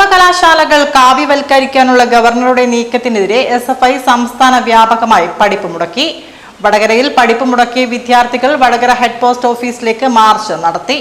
സർവകലാശാലകൾ കാവ്യവൽക്കരിക്കാനുള്ള ഗവർണറുടെ നീക്കത്തിനെതിരെ SFI സംസ്ഥാന വ്യാപകമായി പഠിപ്പ് മുടക്കി. വടകരയിൽ പഠിപ്പ് മുടക്കിയ വിദ്യാർത്ഥികൾ വടകര ഹെഡ് പോസ്റ്റ് ഓഫീസിലേക്ക് മാർച്ച് നടത്തി.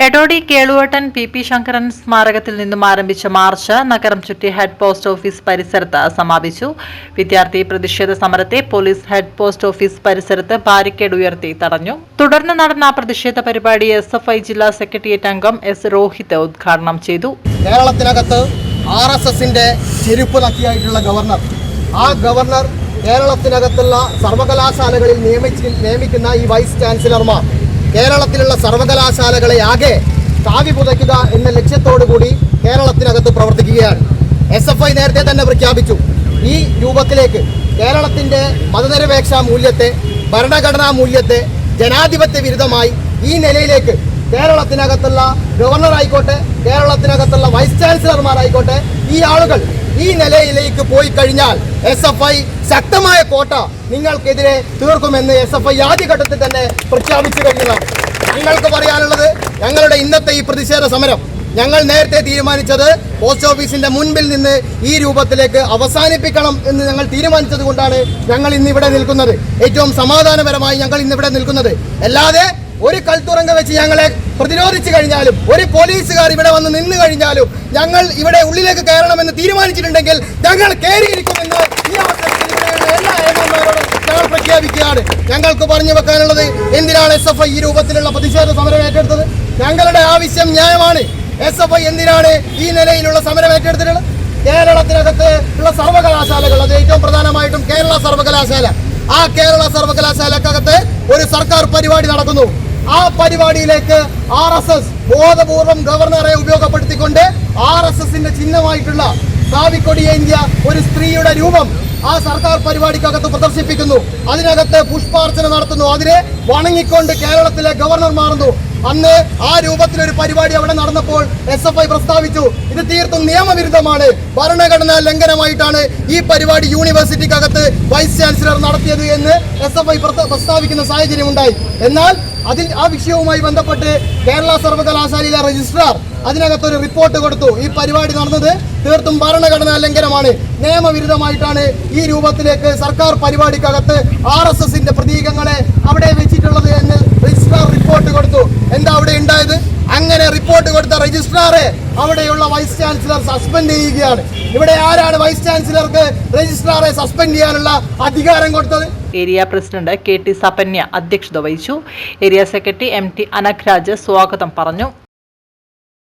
എടോടി കേളുവട്ടൻ PP ശങ്കരൻ സ്മാരകത്തിൽ നിന്നും ആരംഭിച്ച മാർച്ച് നഗരം ചുറ്റി ഹെഡ് പോസ്റ്റ് ഓഫീസ് പരിസരത്ത് സമാപിച്ചു. വിദ്യാർത്ഥി പ്രതിഷേധ സമരത്തെ പോലീസ് ഹെഡ് പോസ്റ്റ് ഓഫീസ് പരിസരത്ത് ബാരിക്കേഡ് ഉയർത്തി തടഞ്ഞു. തുടർന്ന് നടന്ന പ്രതിഷേധ പരിപാടി SFI ജില്ലാ സെക്രട്ടേറിയറ്റ് അംഗം S. രോഹിത് ഉദ്ഘാടനം ചെയ്തു. കേരളത്തിനകത്ത് RSSന്റെ ചെരുപ്പ് നക്കിയായിട്ടുള്ള ഗവർണർ, ആ ഗവർണർ കേരളത്തിനകത്തുള്ള സർവകലാശാലകളിൽ നിയമിക്കുന്ന ഈ വൈസ് ചാൻസലർമാർ കേരളത്തിലുള്ള സർവകലാശാലകളെ ആകെ കാവ്യ പുതയ്ക്കുക എന്ന ലക്ഷ്യത്തോടുകൂടി കേരളത്തിനകത്ത് പ്രവർത്തിക്കുകയാണ്. SFI നേരത്തെ തന്നെ പ്രഖ്യാപിച്ചു, ഈ രൂപത്തിലേക്ക് കേരളത്തിൻ്റെ മതനിരപേക്ഷ മൂല്യത്തെ, ഭരണഘടനാ മൂല്യത്തെ ജനാധിപത്യ വിരുദ്ധമായി ഈ നിലയിലേക്ക് കേരളത്തിനകത്തുള്ള ഗവർണർ ആയിക്കോട്ടെ, കേരളത്തിനകത്തുള്ള വൈസ് ചാൻസലർമാരായിക്കോട്ടെ, ഈ ആളുകൾ ഈ നിലയിലേക്ക് പോയി കഴിഞ്ഞാൽ SFI ശക്തമായ കോട്ട നിങ്ങൾക്കെതിരെ തീർക്കുമെന്ന് SFI ആദ്യഘട്ടത്തിൽ തന്നെ പ്രഖ്യാപിച്ചു കഴിഞ്ഞതാണ്. ഞങ്ങൾക്ക് പറയാനുള്ളത്, ഞങ്ങളുടെ ഇന്നത്തെ ഈ പ്രതിഷേധ സമരം ഞങ്ങൾ നേരത്തെ തീരുമാനിച്ചത് പോസ്റ്റ് ഓഫീസിന്റെ മുൻപിൽ നിന്ന് ഈ രൂപത്തിലേക്ക് അവസാനിപ്പിക്കണം എന്ന് ഞങ്ങൾ തീരുമാനിച്ചത് കൊണ്ടാണ് ഞങ്ങൾ ഇന്നിവിടെ നിൽക്കുന്നത്. ഏറ്റവും സമാധാനപരമായി ഞങ്ങൾ ഇന്നിവിടെ നിൽക്കുന്നത്. അല്ലാതെ ഒരു കൽത്തുറങ്ക വെച്ച് ഞങ്ങളെ പ്രതിരോധിച്ചു കഴിഞ്ഞാലും, ഒരു പോലീസുകാർ ഇവിടെ വന്ന് നിന്ന് കഴിഞ്ഞാലും, ഞങ്ങൾ ഇവിടെ ഉള്ളിലേക്ക് കയറണമെന്ന് തീരുമാനിച്ചിട്ടുണ്ടെങ്കിൽ ഞങ്ങൾ കയറിയിരിക്കുമെന്ന് ഈ അവസരത്തിൽ എല്ലാ ഏമാന്മാരോടും ഞങ്ങൾ പ്രഖ്യാപിക്കുകയാണ്. ഞങ്ങൾക്ക് പറഞ്ഞു വെക്കാനുള്ളത്, എന്തിനാണ് SFI ഈ രൂപത്തിലുള്ള പ്രതിഷേധ സമരം ഏറ്റെടുത്തത്? ഞങ്ങളുടെ ആവശ്യം ന്യായമാണ്. SFI എന്തിനാണ് ഈ നിലയിലുള്ള സമരം ഏറ്റെടുത്തിട്ടുള്ളത്? കേരളത്തിനകത്ത് ഉള്ള സർവകലാശാലകൾ, അത് ഏറ്റവും പ്രധാനമായിട്ടും കേരള സർവകലാശാല, ആ കേരള സർവകലാശാലക്കകത്ത് ഒരു സർക്കാർ പരിപാടി നടക്കുന്നു. ആ പരിപാടിയിലേക്ക് RSS ബോധപൂർവം ഗവർണറെ ഉപയോഗപ്പെടുത്തിക്കൊണ്ട് RSSന്റെ ചിഹ്നമായിട്ടുള്ള കാവിക്കൊടിയേന്ത്യ ഒരു സ്ത്രീയുടെ രൂപം ആ സർക്കാർ പരിപാടിക്കകത്ത് പ്രദർശിപ്പിക്കുന്നു. അതിനകത്ത് പുഷ്പാർച്ചന നടത്തുന്നു. അതിനെ വണങ്ങിക്കൊണ്ട് കേരളത്തിലെ ഗവർണർ മാറുന്നു. അന്ന് ആ രൂപത്തിലൊരു പരിപാടി അവിടെ നടന്നപ്പോൾ SFI പ്രസ്താവിച്ചു, ഇത് തീർത്തും നിയമവിരുദ്ധമാണ്, ഭരണഘടനാ ലംഘനമായിട്ടാണ് ഈ പരിപാടി യൂണിവേഴ്സിറ്റിക്കകത്ത് വൈസ് ചാൻസലർ നടത്തിയത് എന്ന് SFI പ്രസ്താവിക്കുന്ന സാഹചര്യം ഉണ്ടായി. എന്നാൽ ആ വിഷയവുമായി ബന്ധപ്പെട്ട് കേരള സർവകലാശാലയിലെ രജിസ്ട്രാർ അതിനകത്തൊരു റിപ്പോർട്ട് കൊടുത്തു. ഈ പരിപാടി നടന്നത് തീർത്തും ഭരണഘടനാ ലംഘനമാണ്, നിയമവിരുദ്ധമായിട്ടാണ് ഈ രൂപത്തിലേക്ക് സർക്കാർ പരിപാടിക്കകത്ത് RSSന്റെ പ്രതീകങ്ങളെ അവിടെ വെച്ചിട്ടുള്ളത് എന്ന് രജിസ്ട്രാർ റിപ്പോർട്ട് കൊടുത്തു. എന്താ അവിടെ ഉണ്ടായത്? അങ്ങനെ റിപ്പോർട്ട് കൊടുത്ത രജിസ്ട്രാറെ അവിടെയുള്ള വൈസ് ചാൻസലർ സസ്പെൻഡ് ചെയ്യുകയാണ്. ഇവിടെ ആരാണ് വൈസ് ചാൻസലർക്ക് രജിസ്ട്രാറെ സസ്പെൻഡ് ചെയ്യാനുള്ള അധികാരം കൊടുത്തത്? ഏരിയ പ്രസിഡന്റ് KT സപന്യ അധ്യക്ഷത വഹിച്ചു. ഏരിയ സെക്രട്ടറി MT അനഘ്രാജ് സ്വാഗതം പറഞ്ഞു.